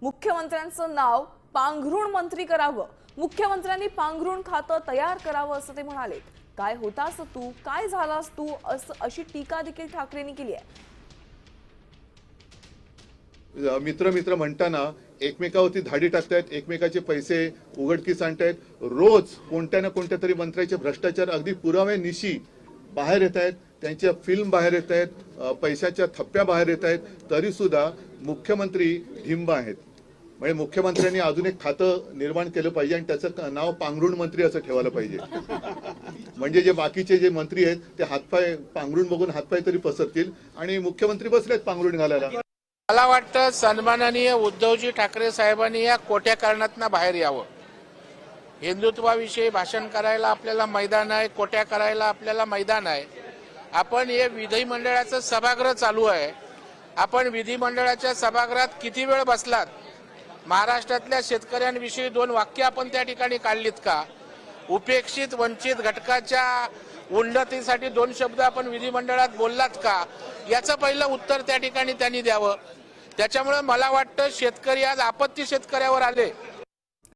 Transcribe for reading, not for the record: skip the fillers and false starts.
मुख्यमंत्र्यांचं नाव पांघरुण मंत्री करावं, मुख्यमंत्र्यांनी पांघरुण खातं तयार करावं असं ते म्हणाले। काय होतास तू, काय झालास तू, अशी टीका देखील ठाकरेंनी केली आहे। मित्र मित्र म्हणताना एकमेकावरती धाडी टाकतायत, एकमेकाचे पैसे उघडकीस आणतायत। रोज कोणत्या ना कोणत्या तरी मंत्र्याचे भ्रष्टाचार अगदी पुराव्यानिशी बाहेर येत आहेत, त्यांच्या फिल्म बाहेर येत आहेत, पैशाच्या थप्प्या बाहेर येत आहेत, तरी सुद्धा मुख्यमंत्री ढिंब आहेत। म्हणजे मुख्यमंत्र्यांनी अजून एक खातं निर्माण केलं पाहिजे आणि त्याचं नाव पांघरुण मंत्री असं ठेवायला पाहिजे। म्हणजे जे बाकीचे जे मंत्री आहेत ते हातपाय पांघरुण बघून हातपाय तरी पसरतील आणि मुख्यमंत्री बसलेत पांघरुण घालायला। मला वाटतं सन्माननीय उद्धवजी ठाकरे साहेबांनी या खोट्या कारणातून बाहेर यावं। हिंदुत्वाविषयी भाषण करायला आपल्याला मैदान आहे, खोट्या करायला आपल्याला मैदान आहे। आपण हे विधिमंडळाचं सभागृह चालू आहे, आपण विधिमंडळाच्या सभागृहात किती वेळ बसलात? महाराष्ट्रातल्या शेतकऱ्यांविषयी 2 वाक्य आपण त्या ठिकाणी काढलीत का? उपेक्षित वंचित घटकाच्या उन्नतीसाठी 2 शब्द आपण विधिमंडळात बोललात का? याचं पहिलं उत्तर त्या ठिकाणी त्यांनी द्यावं। त्याच्यामुळे मला वाटतं शेतकरी आज आपत्ती शेतकऱ्यावर आले।